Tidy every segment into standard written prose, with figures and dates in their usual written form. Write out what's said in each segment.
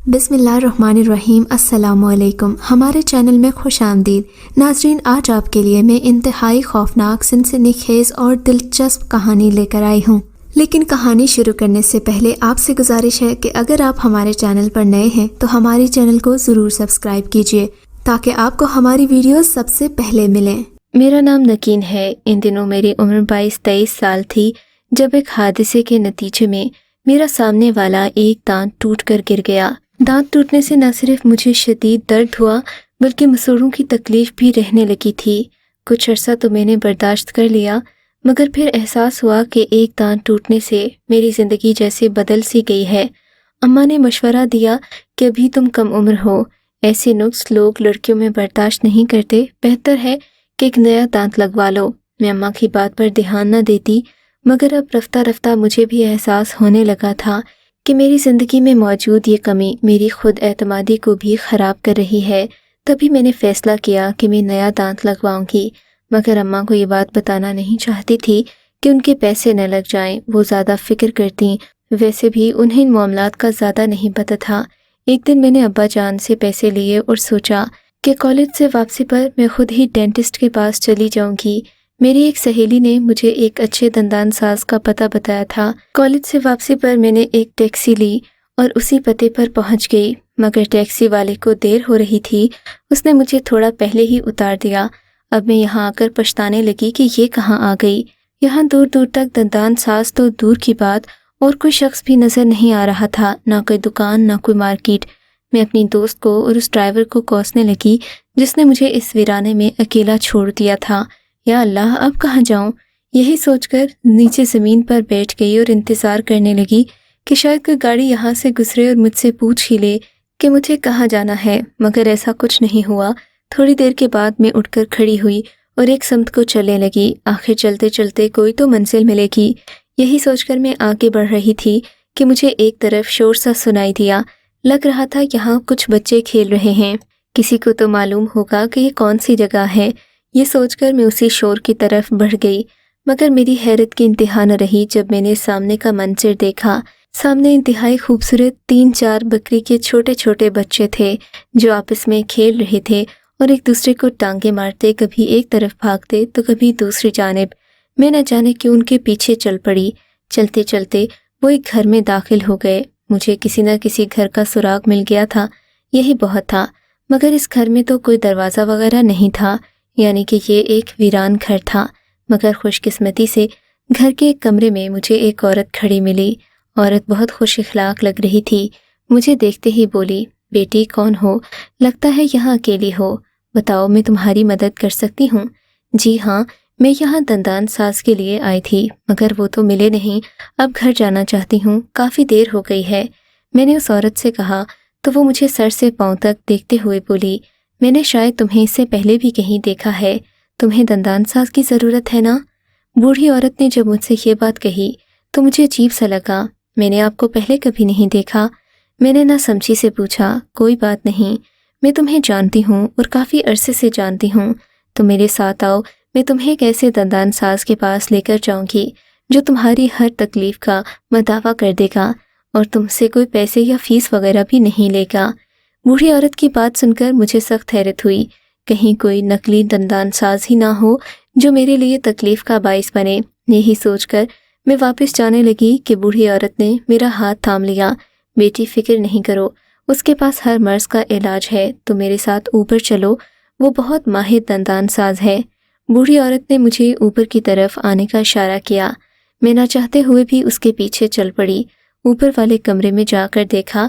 बिस्मिल्लाहिर्रहमानिर्रहीम। अस्सलामुअलैकुम। हमारे चैनल में खुश आमदीद। नाजरीन, आज आपके लिए मैं इंतहाई खौफनाक, सनसनीखेज और दिलचस्प कहानी लेकर आई हूँ। लेकिन कहानी शुरू करने से पहले आपसे गुजारिश है कि अगर आप हमारे चैनल पर नए हैं तो हमारे चैनल को ज़रूर सब्सक्राइब कीजिए ताकि आपको हमारी वीडियोस सबसे पहले मिलें। मेरा नाम नकीन है। इन दिनों मेरी उम्र 22-23 साल थी जब एक हादसे के नतीजे में मेरा सामने वाला एक दांत टूट कर गिर गया। दांत टूटने से न सिर्फ मुझे शदीद दर्द हुआ बल्कि मसूड़ों की तकलीफ भी रहने लगी थी। कुछ अरसा तो मैंने बर्दाश्त कर लिया, मगर फिर एहसास हुआ कि एक दांत टूटने से मेरी ज़िंदगी जैसे बदल सी गई है। अम्मा ने मशवरा दिया कि अभी तुम कम उम्र हो, ऐसे नुक्स लोग लड़कियों में बर्दाश्त नहीं करते, बेहतर है कि एक नया दांत लगवा लो। मैं अम्मा की बात पर ध्यान न देती, मगर अब रफ्ता रफ्ता मुझे भी एहसास होने लगा था कि मेरी ज़िंदगी में मौजूद ये कमी मेरी खुद एतमादी को भी ख़राब कर रही है। तभी मैंने फ़ैसला किया कि मैं नया दांत लगवाऊंगी, मगर अम्मा को ये बात बताना नहीं चाहती थी कि उनके पैसे न लग जाएं। वो ज़्यादा फ़िक्र करती, वैसे भी उन्हें इन मामलात का ज़्यादा नहीं पता था। एक दिन मैंने अब्बा जान से पैसे लिए और सोचा कि कॉलेज से वापसी पर मैं खुद ही डेंटिस्ट के पास चली जाऊंगी। मेरी एक सहेली ने मुझे एक अच्छे दंदान साज का पता बताया था। कॉलेज से वापसी पर मैंने एक टैक्सी ली और उसी पते पर पहुंच गई, मगर टैक्सी वाले को देर हो रही थी। उसने मुझे थोड़ा पहले ही उतार दिया। अब मैं यहाँ आकर पछताने लगी कि ये कहाँ आ गई। यहाँ दूर दूर तक दंदान साज तो दूर की बात, और कोई शख्स भी नजर नहीं आ रहा था, ना कोई दुकान, ना कोई मार्केट। मैं अपनी दोस्त को और उस ड्राइवर को कोसने लगी जिसने मुझे इस वीराने में अकेला छोड़ दिया था। या अल्लाह, अब कहाँ जाऊं? यही सोचकर नीचे ज़मीन पर बैठ गई और इंतज़ार करने लगी कि शायद कोई गाड़ी यहाँ से गुजरे और मुझसे पूछ ही ले कि मुझे कहाँ जाना है, मगर ऐसा कुछ नहीं हुआ। थोड़ी देर के बाद मैं उठकर खड़ी हुई और एक समत को चलने लगी। आखिर चलते चलते कोई तो मंजिल मिलेगी, यही सोचकर मैं आगे बढ़ रही थी कि मुझे एक तरफ शोर सा सुनाई दिया। लग रहा था यहाँ कुछ बच्चे खेल रहे हैं, किसी को तो मालूम होगा कि ये कौन सी जगह है। ये सोचकर मैं उसी शोर की तरफ बढ़ गई, मगर मेरी हैरत की इंतहा न रही जब मैंने सामने का मंजर देखा। सामने इंतहाई खूबसूरत 3-4 बकरी के छोटे छोटे बच्चे थे जो आपस में खेल रहे थे और एक दूसरे को टांगे मारते, कभी एक तरफ भागते तो कभी दूसरी जानिब। मैं न जाने क्यों उनके पीछे चल पड़ी। चलते चलते वो एक घर में दाखिल हो गए। मुझे किसी न किसी घर का सुराग मिल गया था, यही बहुत था। मगर इस घर में तो कोई दरवाज़ा वगैरह नहीं था, यानी कि ये एक वीरान घर था। मगर खुशकिस्मती से घर के एक कमरे में मुझे एक औरत खड़ी मिली। औरत बहुत खुश इखलाक लग रही थी। मुझे देखते ही बोली, बेटी कौन हो? लगता है यहाँ अकेली हो। बताओ, मैं तुम्हारी मदद कर सकती हूँ। जी हाँ, मैं यहाँ दंदान साज के लिए आई थी, मगर वो तो मिले नहीं। अब घर जाना चाहती हूँ, काफ़ी देर हो गई है। मैंने उस औरत से कहा तो वो मुझे सर से पाँव तक देखते हुए बोली, मैंने शायद तुम्हें इससे पहले भी कहीं देखा है। तुम्हें दंदान साज की ज़रूरत है ना? बूढ़ी औरत ने जब मुझसे ये बात कही तो मुझे अजीब सा लगा। मैंने आपको पहले कभी नहीं देखा। मैंने ना समझी से पूछा, कोई बात नहीं, मैं तुम्हें जानती हूँ और काफ़ी अरसे से जानती हूँ। तो मेरे साथ आओ, मैं तुम्हें एक ऐसे दंदान साज के पास लेकर जाऊँगी जो तुम्हारी हर तकलीफ़ का मदावा कर देगा और तुमसे कोई पैसे या फ़ीस वगैरह भी नहीं लेगा। बूढ़ी औरत की बात सुनकर मुझे सख्त हैरत हुई। कहीं कोई नकली दंदान साज ही ना हो जो मेरे लिए तकलीफ़ का बाइस बने। यही सोचकर मैं वापस जाने लगी कि बूढ़ी औरत ने मेरा हाथ थाम लिया। बेटी, फ़िक्र नहीं करो, उसके पास हर मर्ज़ का इलाज है, तो मेरे साथ ऊपर चलो, वो बहुत माहिर दंदान साज है। बूढ़ी औरत ने मुझे ऊपर की तरफ आने का इशारा किया। मैं ना चाहते हुए भी उसके पीछे चल पड़ी। ऊपर वाले कमरे में जाकर देखा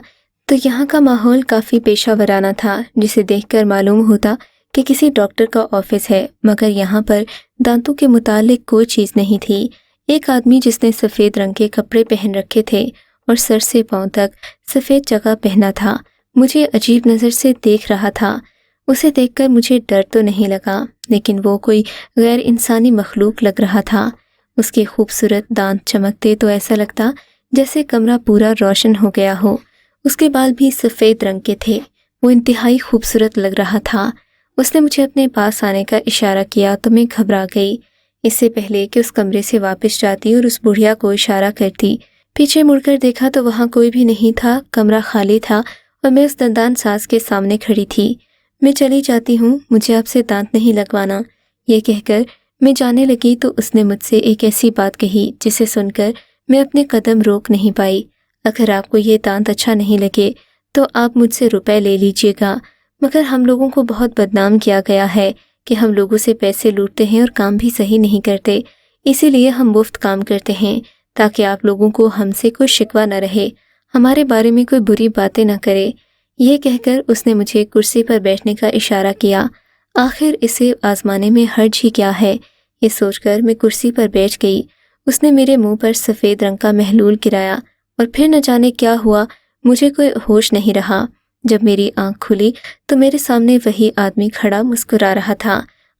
तो यहाँ का माहौल काफ़ी पेशा वराना था, जिसे देखकर मालूम होता कि किसी डॉक्टर का ऑफिस है, मगर यहाँ पर दांतों के मुतालिक कोई चीज़ नहीं थी। एक आदमी जिसने सफ़ेद रंग के कपड़े पहन रखे थे और सर से पाँव तक सफ़ेद जगह पहना था, मुझे अजीब नज़र से देख रहा था। उसे देखकर मुझे डर तो नहीं लगा, लेकिन वो कोई गैर इंसानी मखलूक लग रहा था। उसके खूबसूरत दांत चमकते तो ऐसा लगता जैसे कमरा पूरा रोशन हो गया हो। उसके बाल भी सफ़ेद रंग के थे। वो इंतहाई खूबसूरत लग रहा था। उसने मुझे अपने पास आने का इशारा किया तो मैं घबरा गई। इससे पहले कि उस कमरे से वापस जाती और उस बुढ़िया को इशारा करती, पीछे मुड़कर देखा तो वहाँ कोई भी नहीं था। कमरा खाली था और मैं उस दंतान साज के सामने खड़ी थी। मैं चली जाती हूँ, मुझे आपसे दांत नहीं लगवाना। ये कहकर मैं जाने लगी तो उसने मुझसे एक ऐसी बात कही जिसे सुनकर मैं अपने कदम रोक नहीं पाई। अगर आपको ये दांत अच्छा नहीं लगे तो आप मुझसे रुपए ले लीजिएगा, मगर हम लोगों को बहुत बदनाम किया गया है कि हम लोगों से पैसे लूटते हैं और काम भी सही नहीं करते, इसीलिए हम मुफ्त काम करते हैं ताकि आप लोगों को हमसे कोई शिकवा न रहे, हमारे बारे में कोई बुरी बातें न करे। ये कहकर उसने मुझे कुर्सी पर बैठने का इशारा किया। आखिर इसे आजमाने में हर्ज ही क्या है, ये सोचकर मैं कुर्सी पर बैठ गई। उसने मेरे मुंह पर सफ़ेद रंग का महलूल गिराया और फिर न जाने क्या हुआ, मुझे कोई होश नहीं रहा। जब मेरी आंख खुली तो मेरे सामने वही आदमी खड़ा मुस्कुरा रहा था।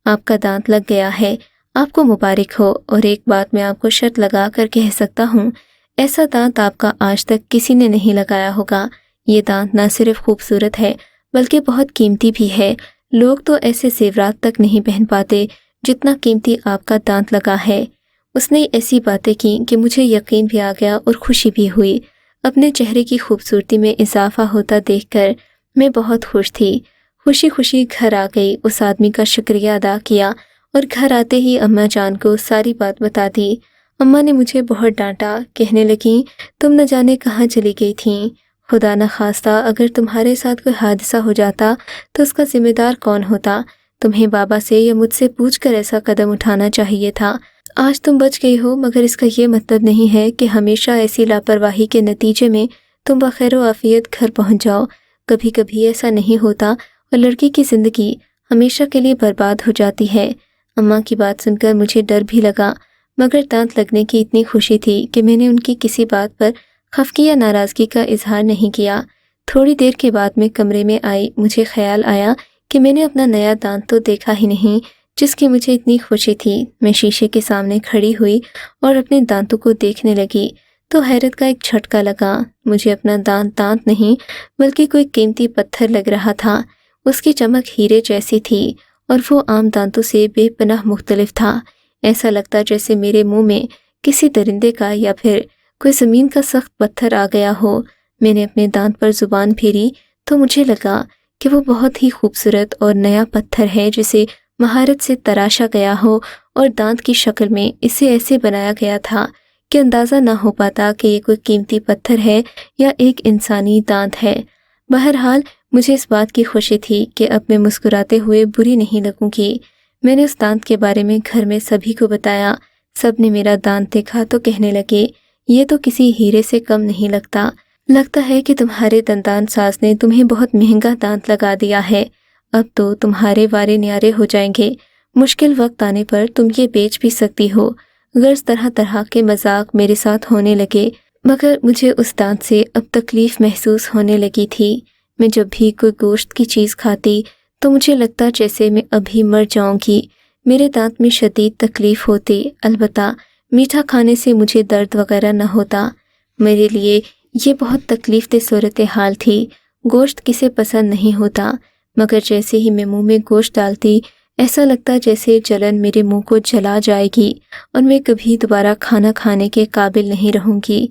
आपका दांत लग गया है, आपको मुबारक हो, और एक बात मैं आपको शर्त लगा कर कह सकता हूँ, ऐसा दांत आपका आज तक किसी ने नहीं लगाया होगा। ये दांत न सिर्फ खूबसूरत है बल्कि बहुत कीमती भी है। लोग तो ऐसे जेवरात तक नहीं पहन पाते जितना कीमती आपका दांत लगा है। उसने ऐसी बातें की कि मुझे यकीन भी आ गया और खुशी भी हुई। अपने चेहरे की खूबसूरती में इजाफा होता देखकर मैं बहुत खुश थी। खुशी खुशी घर आ गई, उस आदमी का शुक्रिया अदा किया और घर आते ही अम्मा जान को सारी बात बता दी। अम्मा ने मुझे बहुत डांटा, कहने लगी तुम न जाने कहाँ चली गई थीं। खुदा न खास्ता अगर तुम्हारे साथ कोई हादसा हो जाता तो उसका जिम्मेदार कौन होता। तुम्हें बाबा से या मुझसे पूछकर ऐसा कदम उठाना चाहिए था। आज तुम बच गई हो, मगर इसका ये मतलब नहीं है कि हमेशा ऐसी लापरवाही के नतीजे में तुम बखैर आफियत घर पहुंच जाओ। कभी कभी ऐसा नहीं होता और लड़की की ज़िंदगी हमेशा के लिए बर्बाद हो जाती है। अम्मा की बात सुनकर मुझे डर भी लगा, मगर दांत लगने की इतनी खुशी थी कि मैंने उनकी किसी बात पर खफकी या नाराज़गी का इजहार नहीं किया। थोड़ी देर के बाद मैं कमरे में आई। मुझे ख्याल आया कि मैंने अपना नया दांत तो देखा ही नहीं जिसकी मुझे इतनी खुशी थी। मैं शीशे के सामने खड़ी हुई और अपने दांतों को देखने लगी तो हैरत का एक झटका लगा। मुझे अपना दांत दांत नहीं बल्कि कोई कीमती पत्थर लग रहा था। उसकी चमक हीरे जैसी थी और वो आम दांतों से बेपनाह मुख्तलिफ था। ऐसा लगता जैसे मेरे मुंह में किसी दरिंदे का या फिर कोई ज़मीन का सख्त पत्थर आ गया हो। मैंने अपने दांत पर ज़ुबान फेरी तो मुझे लगा कि वो बहुत ही खूबसूरत और नया पत्थर है जिसे महारत से तराशा गया हो और दांत की शक्ल में इसे ऐसे बनाया गया था कि अंदाज़ा ना हो पाता कि ये कोई कीमती पत्थर है या एक इंसानी दांत है। बहरहाल मुझे इस बात की खुशी थी कि अब मैं मुस्कुराते हुए बुरी नहीं लगूंगी। मैंने उस दांत के बारे में घर में सभी को बताया। सब ने मेरा दांत देखा तो कहने लगे ये तो किसी हीरे से कम नहीं लगता। लगता है कि तुम्हारे दंतान साज ने तुम्हें बहुत महंगा दांत लगा दिया है। अब तो तुम्हारे वारे न्यारे हो जाएंगे। मुश्किल वक्त आने पर तुम ये बेच भी सकती हो। गर्ज तरह तरह के मजाक मेरे साथ होने लगे, मगर मुझे उस दांत से अब तकलीफ महसूस होने लगी थी। मैं जब भी कोई गोश्त की चीज़ खाती तो मुझे लगता जैसे मैं अभी मर जाऊंगी। मेरे दांत में शदीद तकलीफ होती, अलबत्ता मीठा खाने से मुझे दर्द वगैरह न होता। मेरे लिए ये बहुत तकलीफ दे सूरत हाल थी। गोश्त किसे पसंद नहीं होता, मगर जैसे ही मैं मुंह में गोश्त डालती ऐसा लगता जैसे जलन मेरे मुंह को जला जाएगी और मैं कभी दोबारा खाना खाने के काबिल नहीं रहूंगी।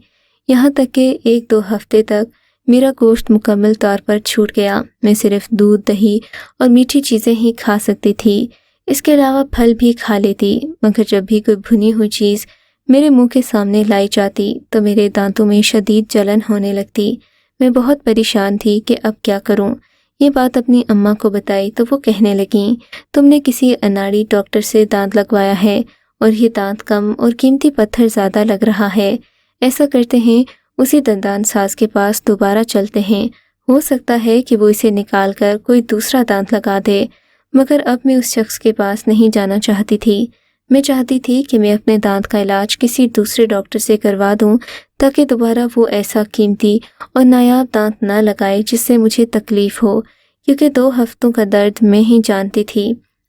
यहाँ तक कि 1-2 हफ्ते तक मेरा गोश्त मुकम्मल तौर पर छूट गया। मैं सिर्फ दूध, दही और मीठी चीज़ें ही खा सकती थी। इसके अलावा फल भी खा लेती, मगर जब भी कोई भुनी हुई चीज़ मेरे मुंह के सामने लाई जाती तो मेरे दांतों में शदीद जलन होने लगती। मैं बहुत परेशान थी कि अब क्या करूं। ये बात अपनी अम्मा को बताई तो वो कहने लगीं तुमने किसी अनाड़ी डॉक्टर से दांत लगवाया है और ये दांत कम और कीमती पत्थर ज़्यादा लग रहा है। ऐसा करते हैं उसी दंतान साज के पास दोबारा चलते हैं, हो सकता है कि वो इसे निकाल कर कोई दूसरा दांत लगा दे। मगर अब मैं उस शख्स के पास नहीं जाना चाहती थी। मैं चाहती थी कि मैं अपने दांत का इलाज किसी दूसरे डॉक्टर से करवा दूं ताकि दोबारा वो ऐसा कीमती और नायाब दांत ना लगाए जिससे मुझे तकलीफ हो, क्योंकि 2 हफ्तों का दर्द मैं ही जानती थी।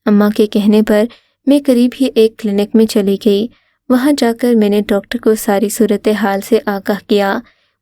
अम्मा के कहने पर मैं करीब ही एक क्लिनिक में चली गई। वहां जाकर मैंने डॉक्टर को सारी सूरत हाल से आगाह किया।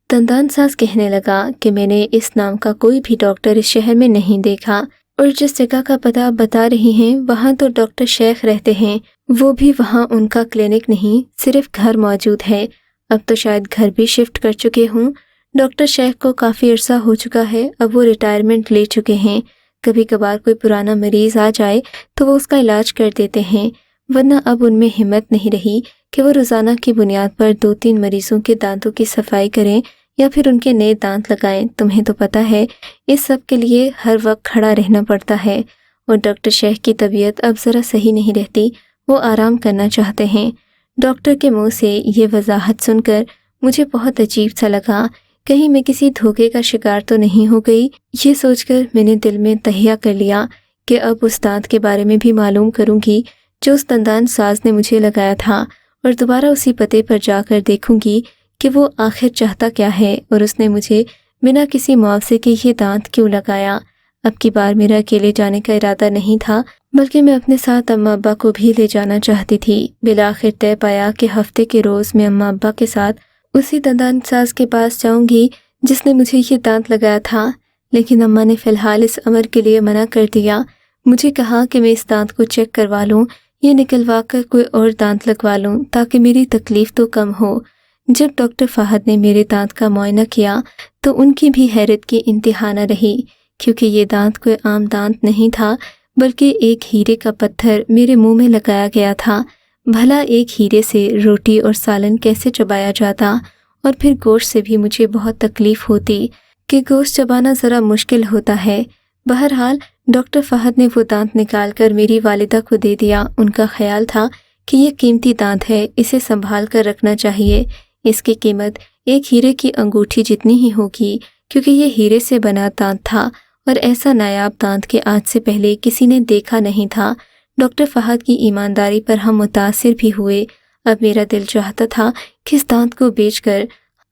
दंतान साज कहने लगा कि मैंने इस नाम का कोई भी डॉक्टर इस शहर में नहीं देखा और जिस जगह का पता बता रही हैं वहाँ तो डॉक्टर शेख रहते हैं, वो भी वहाँ उनका क्लिनिक नहीं सिर्फ घर मौजूद है। अब तो शायद घर भी शिफ्ट कर चुके हूँ। डॉक्टर शेख को काफ़ी अरसा हो चुका है, अब वो रिटायरमेंट ले चुके हैं। कभी कभार कोई पुराना मरीज़ आ जाए तो वो उसका इलाज कर देते हैं, वरना अब उनमें हिम्मत नहीं रही कि वो रोज़ाना की बुनियाद पर 2-3 मरीज़ों के दांतों की सफाई करें या फिर उनके नए दांत लगाएं। तुम्हें तो पता है इस सब के लिए हर वक्त खड़ा रहना पड़ता है। और डॉक्टर शेख की तबीयत अब ज़रा सही नहीं रहती, वो आराम करना चाहते हैं। डॉक्टर के मुंह से ये वजाहत सुनकर मुझे बहुत अजीब सा लगा, कहीं मैं किसी धोखे का शिकार तो नहीं हो गई। ये सोचकर मैंने दिल में तहिया कर लिया कि अब उस दांत के बारे में भी मालूम करूंगी जो उस दंदान साज ने मुझे लगाया था, और दोबारा उसी पते पर जाकर देखूंगी कि वो आखिर चाहता क्या है और उसने मुझे बिना किसी मुआवजे के ये दांत क्यों लगाया। अब की बार मेरा अकेले जाने का इरादा नहीं था, बल्कि मैं अपने साथ अम्मा अब्बा को भी ले जाना चाहती थी। बिलाखिर तय पाया कि हफ्ते के रोज़ मैं अम्मा अब्बा के साथ उसी दंदान साज के पास जाऊंगी जिसने मुझे ये दांत लगाया था। लेकिन अम्मा ने फ़िलहाल इस अमर के लिए मना कर दिया। मुझे कहा कि मैं इस दांत को चेक करवा लूँ, ये निकलवा कर कोई और दांत लगवा लूँ ताकि मेरी तकलीफ़ तो कम हो। जब डॉक्टर फ़हद ने मेरे दांत का मुआयना किया तो उनकी भी हैरत की इंतहा न रही, क्योंकि ये दांत कोई आम दांत नहीं था, बल्कि एक हीरे का पत्थर मेरे मुंह में लगाया गया था। भला एक हीरे से रोटी और सालन कैसे चबाया जाता, और फिर गोश्त से भी मुझे बहुत तकलीफ़ होती कि गोश्त चबाना ज़रा मुश्किल होता है। बहरहाल डॉक्टर फ़हद ने वो दांत निकाल कर मेरी वालिदा को दे दिया। उनका ख्याल था कि ये कीमती दांत है, इसे संभाल कर रखना चाहिए। इसकी कीमत एक हीरे की अंगूठी जितनी ही होगी, क्योंकि ये हीरे से बना दांत था और ऐसा नायाब दांत के आज से पहले किसी ने देखा नहीं था। डॉक्टर फ़हद की ईमानदारी पर हम मुतासिर भी हुए। अब मेरा दिल चाहता था कि इस दांत को बेचकर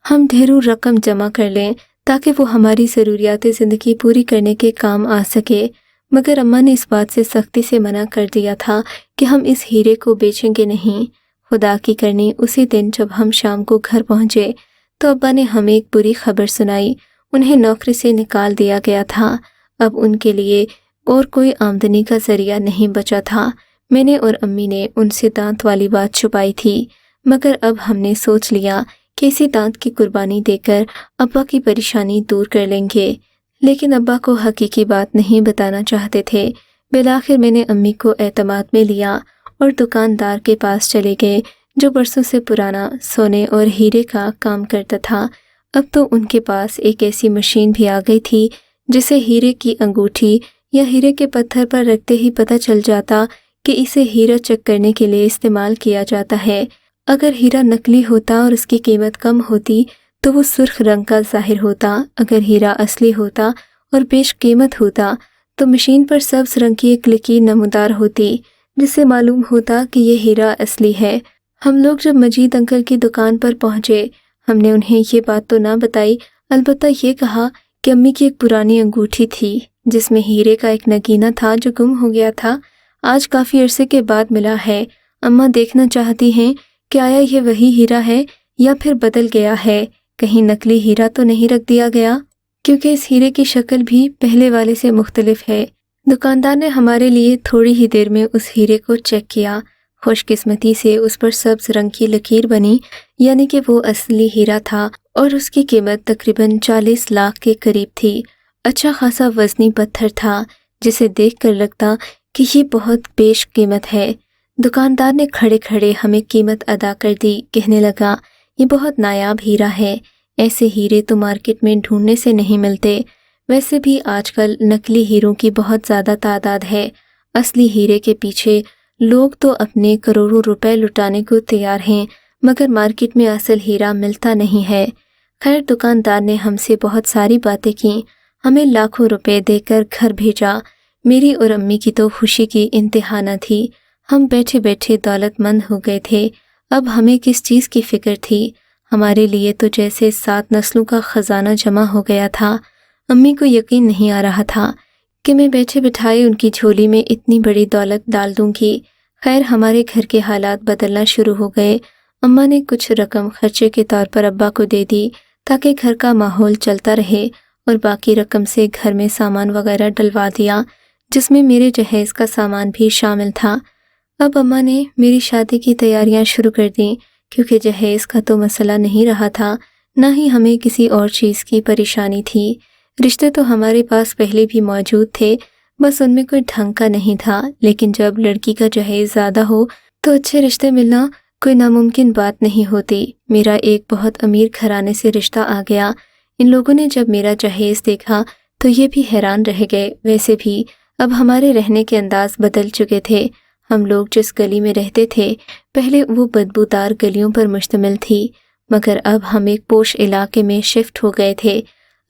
हम ढेरों रकम जमा कर लें ताकि वो हमारी ज़रूरियात ज़िंदगी पूरी करने के काम आ सके। मगर अम्मा ने इस बात से सख्ती से मना कर दिया था कि हम इस हीरे को बेचेंगे नहीं। खुदा की करनी उसी दिन जब हम शाम को घर पहुँचे तो अब्बा ने हमें एक बुरी खबर सुनाई। उन्हें नौकरी से निकाल दिया गया था। अब उनके लिए और कोई आमदनी का ज़रिया नहीं बचा था। मैंने और अम्मी ने उनसे दांत वाली बात छुपाई थी, मगर अब हमने सोच लिया कि इसी दांत की कुर्बानी देकर अब्बा की परेशानी दूर कर लेंगे। लेकिन अब्बा को हकीकी बात नहीं बताना चाहते थे। बिलाखिर मैंने अम्मी को एतमाद में लिया और दुकानदार के पास चले गए जो बरसों से पुराना सोने और हीरे का काम करता था। अब तो उनके पास एक ऐसी मशीन भी आ गई थी जिसे हीरे की अंगूठी या हीरे के पत्थर पर रखते ही पता चल जाता कि इसे हीरा चेक करने के लिए इस्तेमाल किया जाता है। अगर हीरा नकली होता और उसकी कीमत कम होती तो वो सुर्ख रंग का ज़ाहिर होता। अगर हीरा असली होता और बेशकीमत होता तो मशीन पर सब्ज रंग की एक लकीर नमूदार होती जिससे मालूम होता कि ये हीरा असली है। हम लोग जब मजीद अंकल की दुकान पर पहुँचे, हमने उन्हें ये बात तो ना बताई, अलबत्ता ये कहा कि अम्मी की एक पुरानी अंगूठी थी जिसमें हीरे का एक नगीना था जो गुम हो गया था, आज काफ़ी अरसे के बाद मिला है। अम्मा देखना चाहती हैं कि आया ये वही हीरा है या फिर बदल गया है, कहीं नकली हीरा तो नहीं रख दिया गया, क्योंकि इस हीरे की शक्ल भी पहले वाले से मुख्तलिफ है। दुकानदार ने हमारे लिए थोड़ी ही देर में उस हीरे को चेक किया। खुशकिस्मती से उस पर सब्ज रंग की लकीर बनी, यानी कि वो असली हीरा था और उसकी कीमत तकरीबन 40 लाख के करीब थी। अच्छा खासा वज़नी पत्थर था जिसे देखकर लगता कि ये बहुत पेश कीमत है। दुकानदार ने खड़े खड़े हमें कीमत अदा कर दी। कहने लगा, ये बहुत नायाब हीरा है, ऐसे हीरे तो मार्केट में ढूंढने से नहीं मिलते। वैसे भी आजकल नकली हीरों की बहुत ज़्यादा तादाद है। असली हीरे के पीछे लोग तो अपने करोड़ों रुपए लुटाने को तैयार हैं, मगर मार्केट में असल हीरा मिलता नहीं है। खैर, दुकानदार ने हमसे बहुत सारी बातें की, हमें लाखों रुपए देकर घर भेजा। मेरी और अम्मी की तो खुशी की इंतहा न थी। हम बैठे बैठे दौलतमंद हो गए थे। अब हमें किस चीज़ की फ़िक्र थी? हमारे लिए तो जैसे 7 नस्लों का ख़जाना जमा हो गया था। अम्मी को यकीन नहीं आ रहा था कि मैं बैठे बिठाए उनकी झोली में इतनी बड़ी दौलत डाल दूंगी। खैर, हमारे घर के हालात बदलना शुरू हो गए। अम्मा ने कुछ रकम खर्चे के तौर पर अब्बा को दे दी ताकि घर का माहौल चलता रहे, और बाकी रकम से घर में सामान वगैरह डलवा दिया, जिसमें मेरे जहेज़ का सामान भी शामिल था। अब अम्मा ने मेरी शादी की तैयारियां शुरू कर दी, क्योंकि जहेज़ का तो मसला नहीं रहा था, نہ ہی ہمیں کسی اور چیز کی پریشانی تھی۔ رشتے تو ہمارے پاس پہلے بھی موجود تھے، بس ان میں کوئی ڈھنگ کا نہیں تھا۔ لیکن جب لڑکی کا جہیز زیادہ ہو تو اچھے رشتے ملنا کوئی ناممکن بات نہیں ہوتی۔ میرا ایک بہت امیر گھرانے سے رشتہ آ گیا۔ ان لوگوں نے جب میرا جہیز دیکھا تو یہ بھی حیران رہ گئے۔ ویسے بھی اب ہمارے رہنے کے انداز بدل چکے تھے۔ ہم لوگ جس گلی میں رہتے تھے پہلے وہ بدبودار گلیوں پر مشتمل تھی، مگر اب ہم ایک پوش علاقے میں شفٹ ہو گئے تھے۔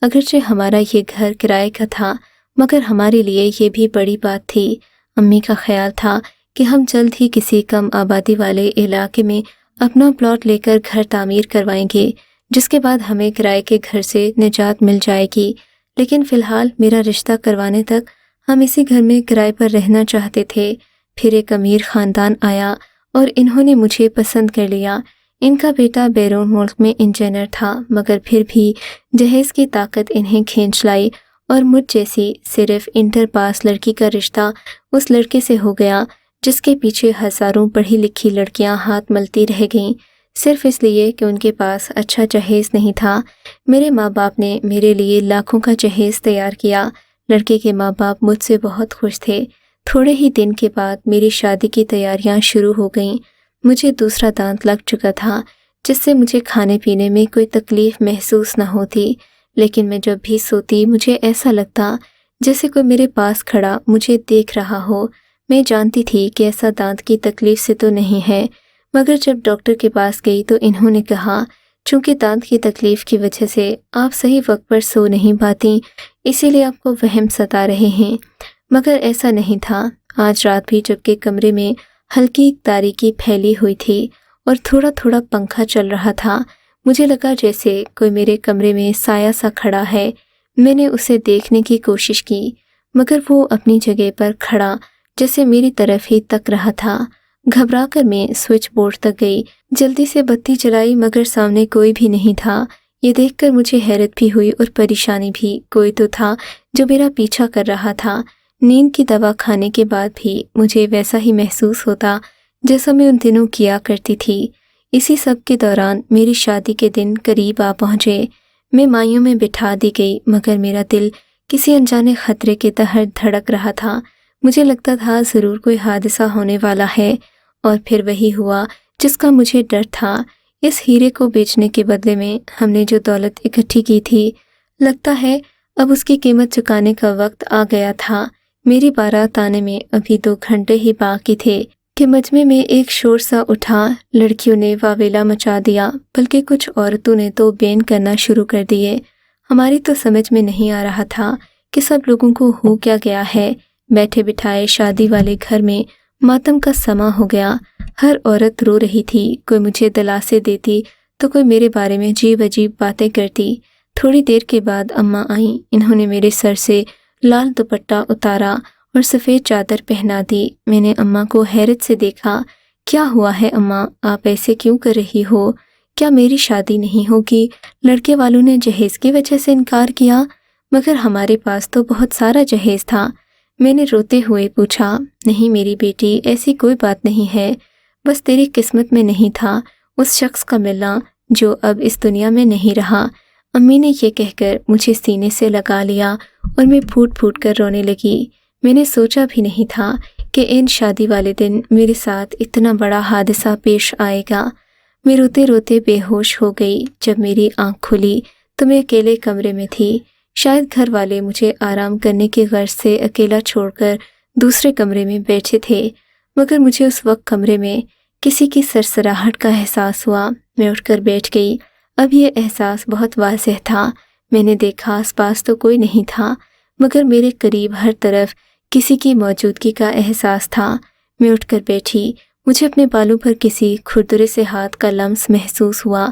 اگرچہ ہمارا یہ گھر کرائے کا تھا، مگر ہمارے لیے یہ بھی بڑی بات تھی۔ امی کا خیال تھا کہ ہم جلد ہی کسی کم آبادی والے علاقے میں اپنا پلاٹ لے کر گھر تعمیر کروائیں گے، جس کے بعد ہمیں کرائے کے گھر سے نجات مل جائے گی۔ لیکن فی الحال میرا رشتہ کروانے تک ہم اسی گھر میں کرائے پر رہنا چاہتے تھے۔ پھر ایک امیر خاندان آیا اور انہوں نے مجھے پسند کر لیا۔ ان کا بیٹا بیرون ملک میں انجینئر تھا، مگر پھر بھی جہیز کی طاقت انہیں کھینچ لائی اور مجھ جیسی صرف انٹر پاس لڑکی کا رشتہ اس لڑکے سے ہو گیا جس کے پیچھے ہزاروں پڑھی لکھی لڑکیاں ہاتھ ملتی رہ گئیں، صرف اس لیے کہ ان کے پاس اچھا جہیز نہیں تھا۔ میرے ماں باپ نے میرے لیے لاکھوں کا جہیز تیار کیا۔ لڑکے کے ماں باپ مجھ سے بہت خوش تھے۔ تھوڑے ہی دن کے بعد میری شادی کی تیاریاں شروع ہو گئیں۔ مجھے دوسرا دانت لگ چکا تھا، جس سے مجھے کھانے پینے میں کوئی تکلیف محسوس نہ ہوتی، لیکن میں جب بھی سوتی مجھے ایسا لگتا جیسے کوئی میرے پاس کھڑا مجھے دیکھ رہا ہو۔ میں جانتی تھی کہ ایسا دانت کی تکلیف سے تو نہیں ہے، مگر جب ڈاکٹر کے پاس گئی تو انہوں نے کہا چونکہ دانت کی تکلیف کی وجہ سے آپ صحیح وقت پر سو نہیں پاتی، اسی لیے آپ کو وہم ستا رہے ہیں، مگر ایسا نہیں تھا۔ آج رات بھی جبکہ کمرے میں ہلکی تاریکی پھیلی ہوئی تھی اور تھوڑا تھوڑا پنکھا چل رہا تھا، مجھے لگا جیسے کوئی میرے کمرے میں سایہ سا کھڑا ہے۔ میں نے اسے دیکھنے کی کوشش کی، مگر وہ اپنی جگہ پر کھڑا جیسے میری طرف ہی تک رہا تھا۔ گھبرا کر میں سوئچ بورڈ تک گئی، جلدی سے بتی جلائی، مگر سامنے کوئی بھی نہیں تھا۔ یہ دیکھ کر مجھے حیرت بھی ہوئی اور پریشانی بھی، کوئی تو تھا جو میرا پیچھا کر رہا تھا۔ نیند کی دوا کھانے کے بعد بھی مجھے ویسا ہی محسوس ہوتا جیسا میں ان دنوں کیا کرتی تھی۔ اسی سب کے دوران میری شادی کے دن قریب آ پہنچے۔ میں مائیوں میں بٹھا دی گئی، مگر میرا دل کسی انجانے خطرے کے تحت دھڑک رہا تھا۔ مجھے لگتا تھا ضرور کوئی حادثہ ہونے والا ہے، اور پھر وہی ہوا جس کا مجھے ڈر تھا۔ اس ہیرے کو بیچنے کے بدلے میں ہم نے جو دولت اکٹھی کی تھی، لگتا ہے اب اس کی قیمت چکانے کا وقت آ گیا تھا۔ میری بارات آنے میں ابھی 2 گھنٹے ہی باقی تھے کہ مجمع میں ایک شور سا اٹھا۔ لڑکیوں نے واویلا مچا دیا، بلکہ کچھ عورتوں نے تو بین کرنا شروع کر دیے۔ ہماری تو سمجھ میں نہیں آ رہا تھا کہ سب لوگوں کو ہو کیا گیا ہے۔ بیٹھے بٹھائے شادی والے گھر میں ماتم کا سما ہو گیا۔ ہر عورت رو رہی تھی، کوئی مجھے دلاسے دیتی تو کوئی میرے بارے میں عجیب عجیب باتیں کرتی۔ تھوڑی دیر کے بعد اماں آئیں۔ انہوں نے میرے سر سے لال دوپٹہ اتارا اور سفید چادر پہنا دی۔ میں نے اماں کو حیرت سے دیکھا۔ کیا ہوا ہے اماں، آپ ایسے کیوں کر رہی ہو؟ کیا میری شادی نہیں ہوگی؟ لڑکے والوں نے جہیز کی وجہ سے انکار کیا، مگر ہمارے پاس تو بہت سارا جہیز تھا۔ میں نے روتے ہوئے پوچھا، نہیں میری بیٹی، ایسی کوئی بات نہیں ہے، بس تیری قسمت میں نہیں تھا اس شخص کا ملنا جو اب اس دنیا میں نہیں رہا۔ امی نے یہ کہہ کر مجھے سینے سے لگا لیا اور میں پھوٹ پھوٹ کر رونے لگی۔ میں نے سوچا بھی نہیں تھا کہ ان شادی والے دن میرے ساتھ اتنا بڑا حادثہ پیش آئے گا۔ میں روتے روتے بے ہوش ہو گئی۔ جب میری آنکھ کھلی تو میں اکیلے کمرے میں تھی۔ شاید گھر والے مجھے آرام کرنے کی غرض سے اکیلا چھوڑ کر دوسرے کمرے میں بیٹھے تھے، مگر مجھے اس وقت کمرے میں کسی کی سرسراہٹ کا احساس ہوا۔ میں اٹھ کر بیٹھ گئی۔ اب یہ احساس بہت واضح تھا۔ میں نے دیکھا آس پاس تو کوئی نہیں تھا، مگر میرے قریب ہر طرف کسی کی موجودگی کا احساس تھا۔ میں اٹھ کر بیٹھی۔ مجھے اپنے بالوں پر کسی کھردرے سے ہاتھ کا لمس محسوس ہوا۔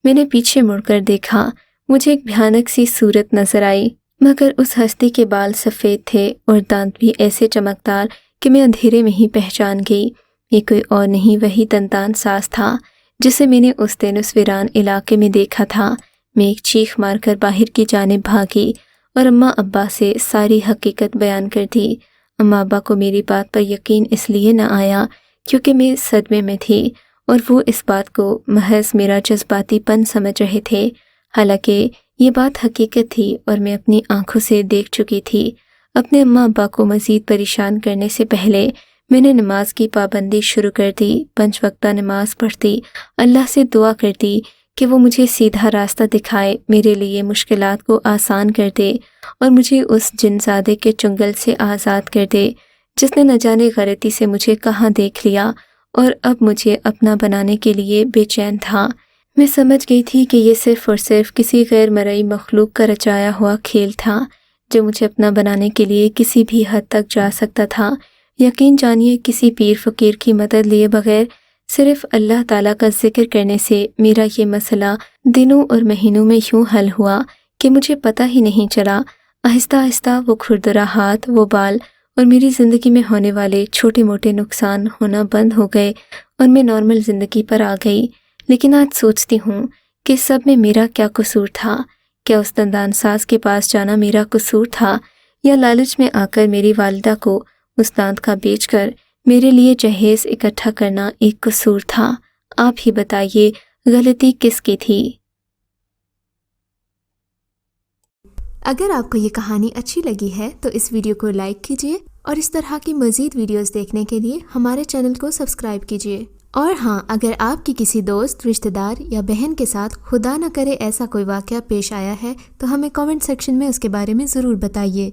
میں نے پیچھے مڑ کر دیکھا۔ مجھے ایک بھیانک سی صورت نظر آئی، مگر اس ہستی کے بال سفید تھے اور دانت بھی ایسے چمکدار کہ میں اندھیرے میں ہی پہچان گئی۔ یہ کوئی اور نہیں، وہی دندان ساز تھا جسے میں نے اس دن اس ویران علاقے میں دیکھا تھا۔ میں ایک چیخ مار کر باہر کی جانب بھاگی اور اماں ابا سے ساری حقیقت بیان کر دی۔ اماں ابا کو میری بات پر یقین اس لیے نہ آیا کیونکہ میں صدمے میں تھی، اور وہ اس بات کو محض میرا جذباتی پن سمجھ رہے تھے۔ حالانکہ یہ بات حقیقت تھی اور میں اپنی آنکھوں سے دیکھ چکی تھی۔ اپنے اماں ابا کو مزید پریشان کرنے سے پہلے میں نے نماز کی پابندی شروع کر دی۔ 5 وقتہ نماز پڑھتی، اللہ سے دعا کرتی کہ وہ مجھے سیدھا راستہ دکھائے، میرے لیے مشکلات کو آسان کر دے اور مجھے اس جن زادے کے چنگل سے آزاد کر دے جس نے نہ جانے غلطی سے مجھے کہاں دیکھ لیا اور اب مجھے اپنا بنانے کے لیے بے چین تھا۔ میں سمجھ گئی تھی کہ یہ صرف اور صرف کسی غیر مرئی مخلوق کا رچایا ہوا کھیل تھا جو مجھے اپنا بنانے کے لیے کسی بھی حد تک جا سکتا تھا۔ یقین جانیے کسی پیر فقیر کی مدد لیے بغیر صرف اللہ تعالیٰ کا ذکر کرنے سے میرا یہ مسئلہ دنوں اور مہینوں میں یوں حل ہوا کہ مجھے پتہ ہی نہیں چلا۔ آہستہ آہستہ وہ کھردرا ہاتھ، وہ بال اور میری زندگی میں ہونے والے چھوٹے موٹے نقصان ہونا بند ہو گئے اور میں نارمل زندگی پر آ گئی۔ لیکن آج سوچتی ہوں کہ سب میں میرا کیا قصور تھا؟ کیا اس دندان ساز کے پاس جانا میرا قصور تھا، یا لالچ میں آ کر میری والدہ کو اس دانت کا بیچ کر میرے لیے جہیز اکٹھا کرنا ایک قصور تھا؟ آپ ہی بتائیے غلطی کس کی تھی؟ اگر آپ کو یہ کہانی اچھی لگی ہے تو اس ویڈیو کو لائک کیجیے اور اس طرح کی مزید ویڈیوز دیکھنے کے لیے ہمارے چینل کو سبسکرائب کیجیے۔ اور ہاں، اگر آپ کی کسی دوست، رشتہ دار یا بہن کے ساتھ خدا نہ کرے ایسا کوئی واقعہ پیش آیا ہے تو ہمیں کامنٹ سیکشن میں اس کے بارے میں ضرور بتائیے۔